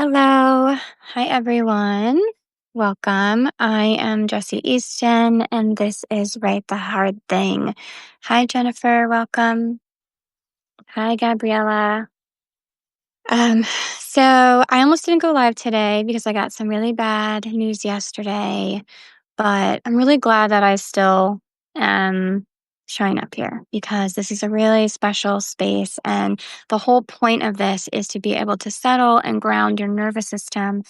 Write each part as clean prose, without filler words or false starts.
Hello. Hi, everyone. Welcome. I am Jessie Easton, and this is Write the Hard Thing. Hi, Jennifer. Welcome. Hi, Gabriella. Um, so I almost didn't go live today because I got some really bad news yesterday, but I'm really glad that I still am showing up here because this is a really special space. And the whole point of this is to be able to settle and ground your nervous system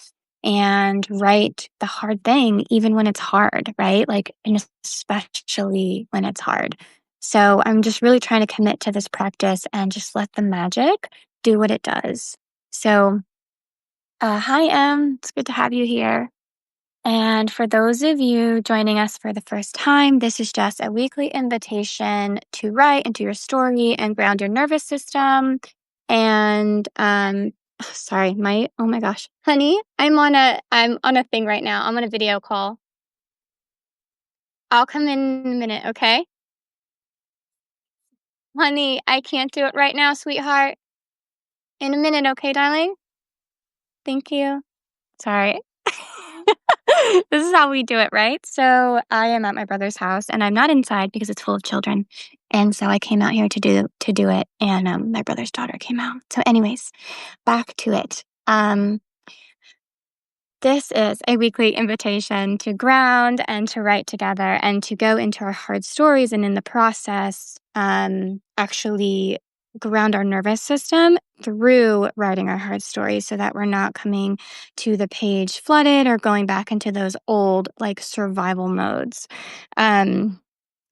and write the hard thing, even when it's hard, right? Like, and especially when it's hard. So I'm just really trying to commit to this practice and just let the magic do what it does. So, hi, Em. It's good to have you here. And for those of you joining us for the first time, this is just a weekly invitation to write into your story and ground your nervous system. And sorry, oh my gosh, honey, I'm on a thing right now. I'm on a video call. I'll come in a minute, okay? Honey, I can't do it right now, sweetheart. In a minute, okay, darling? Thank you. Sorry. This is how we do it, right? So I am at my brother's house and I'm not inside because it's full of children. And so I came out here to do it and my brother's daughter came out. So anyways, back to it. This is a weekly invitation to ground and to write together and to go into our hard stories and in the process actually ground our nervous system through writing our hard stories so that we're not coming to the page flooded or going back into those old like survival modes. Um,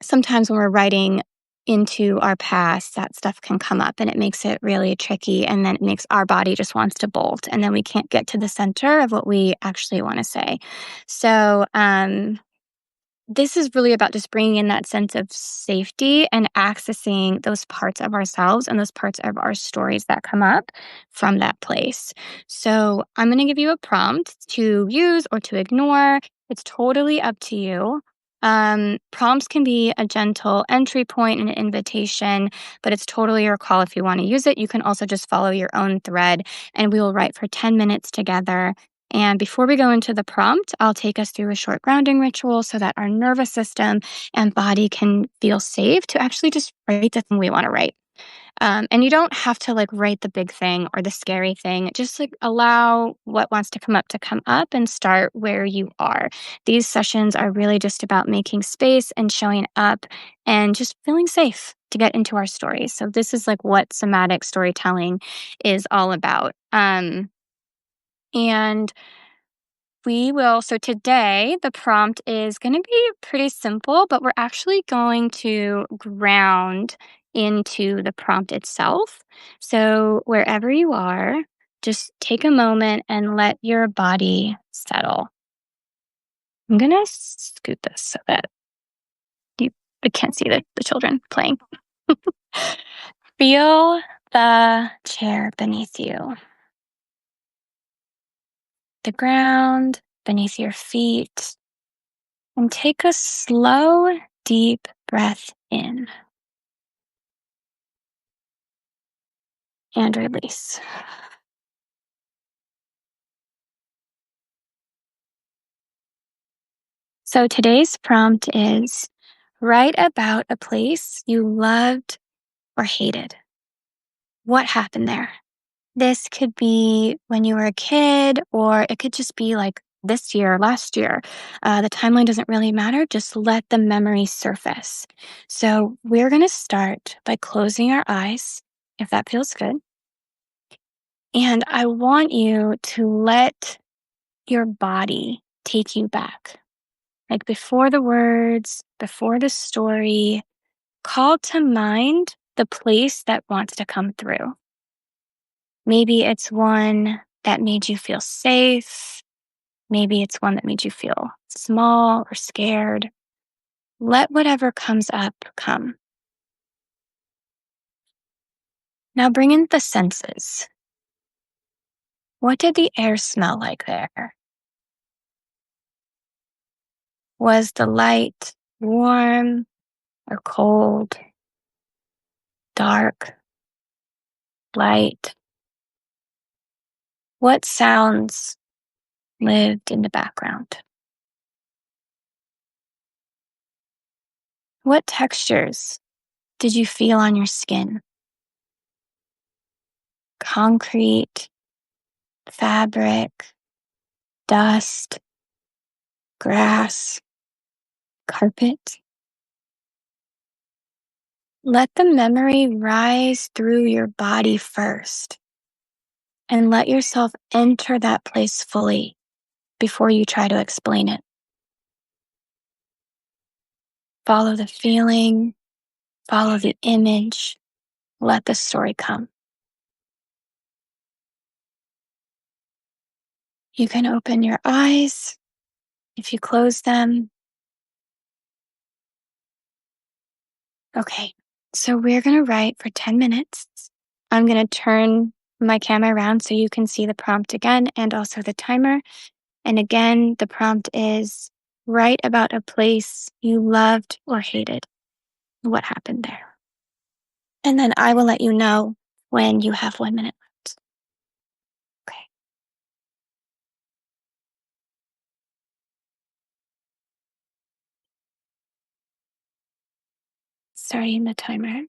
Sometimes when we're writing into our past, that stuff can come up and it makes it really tricky. And then it makes our body just wants to bolt. And then we can't get to the center of what we actually want to say. So, this is really about just bringing in that sense of safety and accessing those parts of ourselves and those parts of our stories that come up from that place. So, I'm going to give you a prompt to use or to ignore. It's totally up to you. Prompts can be a gentle entry point and an invitation, but it's totally your call if you want to use it. You can also just follow your own thread, and we will write for 10 minutes together. And before we go into the prompt, I'll take us through a short grounding ritual so that our nervous system and body can feel safe to actually just write the thing we want to write. And you don't have to like write the big thing or the scary thing. Just like allow what wants to come up and start where you are. These sessions are really just about making space and showing up and just feeling safe to get into our stories. So this is like what somatic storytelling is all about. And so today the prompt is going to be pretty simple, but we're actually going to ground into the prompt itself. So wherever you are, just take a moment and let your body settle. I'm going to scoot this so that you I can't see the children playing. Feel the chair beneath you, the ground beneath your feet. And take a slow, deep breath in and release. So today's prompt is write about a place you loved or hated. What happened there? This could be when you were a kid, or it could just be like this year, last year. The timeline doesn't really matter. Just let the memory surface. So we're going to start by closing our eyes, if that feels good. And I want you to let your body take you back. Like before the words, before the story, call to mind the place that wants to come through. Maybe it's one that made you feel safe. Maybe it's one that made you feel small or scared. Let whatever comes up come. Now bring in the senses. What did the air smell like there? Was the light warm or cold, dark, light? What sounds lived in the background? What textures did you feel on your skin? Concrete, fabric, dust, grass, carpet. Let the memory rise through your body first and let yourself enter that place fully before you try to explain it. Follow the feeling, follow the image, let the story come. You can open your eyes if you close them. Okay, so we're going to write for 10 minutes. I'm going to turn my camera around so you can see the prompt again and also the timer. And again, the prompt is write about a place you loved or hated. What happened there? And then I will let you know when you have 1 minute left. Okay. Starting the timer.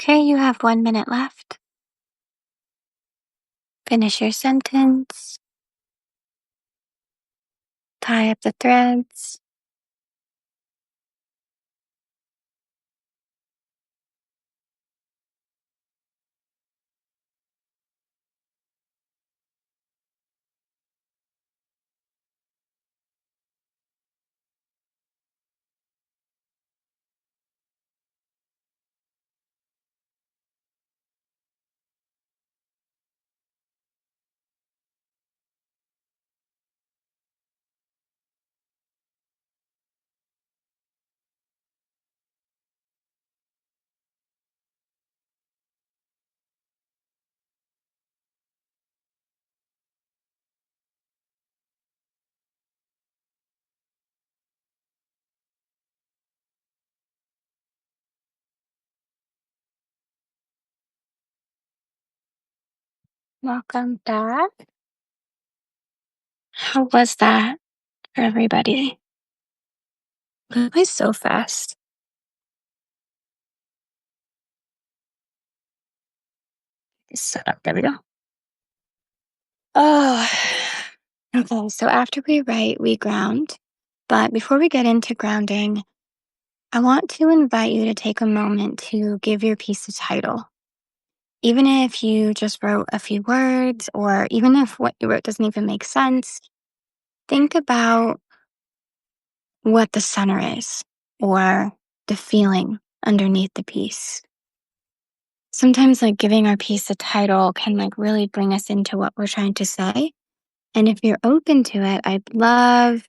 Okay, you have 1 minute left. Finish your sentence, tie up the threads. Welcome back. How was that for everybody? It was so fast. Set up. There we go. Oh, okay. So after we write, we ground. But before we get into grounding, I want to invite you to take a moment to give your piece a title. Even if you just wrote a few words, or even if what you wrote doesn't even make sense, think about what the center is or the feeling underneath the piece. Sometimes, like giving our piece a title can like really bring us into what we're trying to say. And if you're open to it, I'd love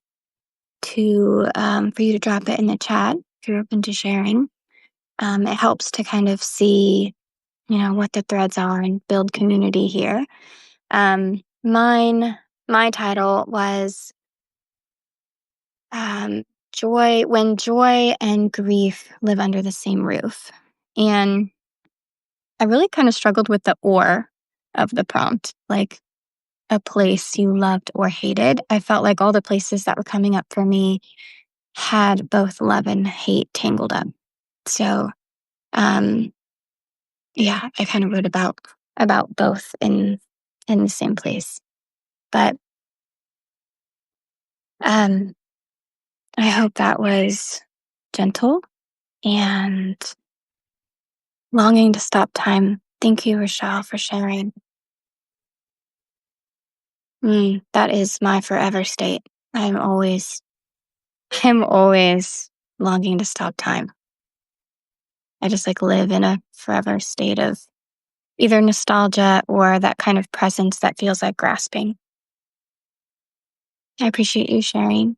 to for you to drop it in the chat if you're open to sharing. It helps to kind of see, what the threads are and build community here. My title was joy when joy and grief live under the same roof, and I really kind of struggled with the or of the prompt, like a place you loved or hated. I felt like all the places that were coming up for me had both love and hate tangled up. So, um, yeah, I kind of wrote about both in the same place. But um, I hope that was gentle and longing to stop time. Thank you, Rochelle, for sharing. That is my forever state. I'm always, I'm always longing to stop time. I just like live in a forever state of either nostalgia or that kind of presence that feels like grasping. I appreciate you sharing.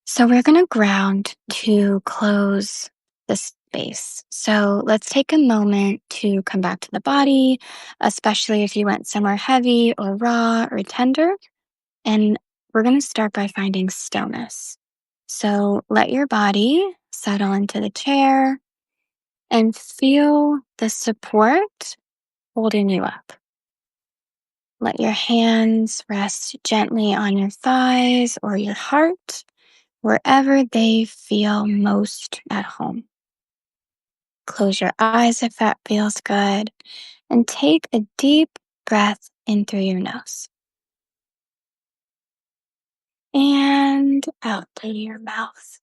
So we're going to ground to close the space. So let's take a moment to come back to the body, especially if you went somewhere heavy or raw or tender. And we're going to start by finding stillness. So let your body settle into the chair and feel the support holding you up. Let your hands rest gently on your thighs or your heart, wherever they feel most at home. Close your eyes if that feels good, and take a deep breath in through your nose and out through your mouth.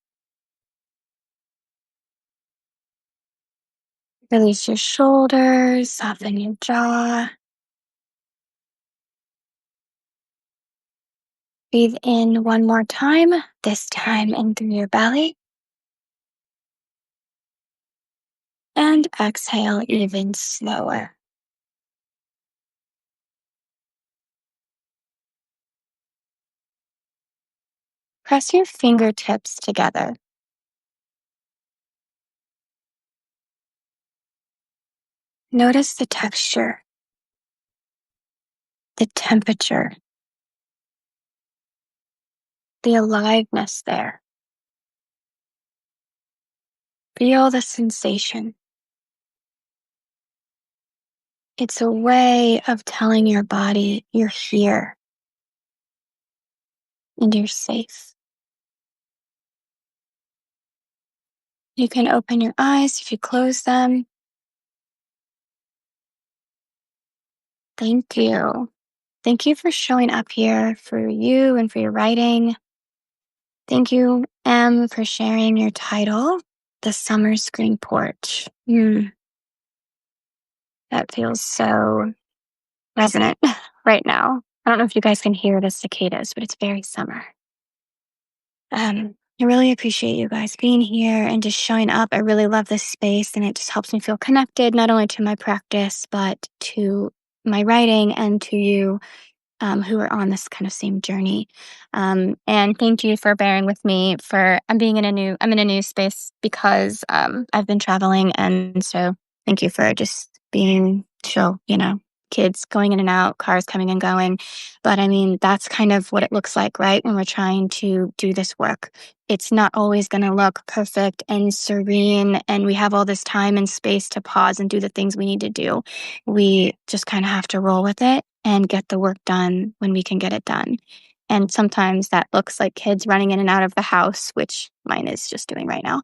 Release your shoulders, soften your jaw. Breathe in one more time, this time in through your belly. And exhale even slower. Press your fingertips together. Notice the texture, the temperature, the aliveness there. Feel the sensation. It's a way of telling your body you're here and you're safe. You can open your eyes if you close them. Thank you. Thank you for showing up here for you and for your writing. Thank you, Em, for sharing your title, The Summer Screen Porch. That feels so resonant right now. I don't know if you guys can hear the cicadas, but it's very summer. I really appreciate you guys being here and just showing up. I really love this space, and it just helps me feel connected, not only to my practice, but to my writing and to you who are on this kind of same journey. And thank you for bearing with me for I'm in a new space because I've been traveling, and so thank you for just being chill. Kids going in and out, cars coming and going. But I mean, that's kind of what it looks like, right? When we're trying to do this work, it's not always going to look perfect and serene, and we have all this time and space to pause and do the things we need to do. We just kind of have to roll with it and get the work done when we can get it done. And sometimes that looks like kids running in and out of the house, which mine is just doing right now.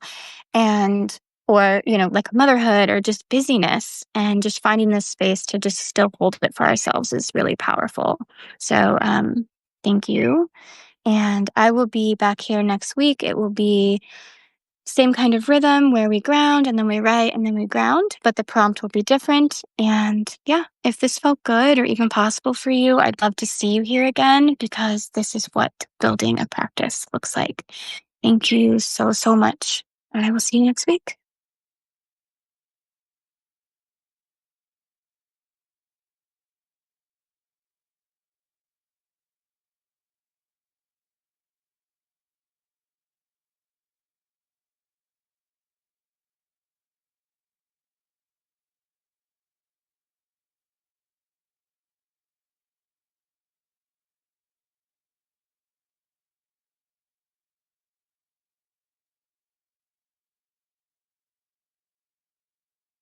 And, or, like motherhood or just busyness, and just finding this space to just still hold it for ourselves is really powerful. So, thank you. And I will be back here next week. It will be same kind of rhythm where we ground and then we write and then we ground, but the prompt will be different. And yeah, if this felt good or even possible for you, I'd love to see you here again, because this is what building a practice looks like. Thank you so, so much. And I will see you next week.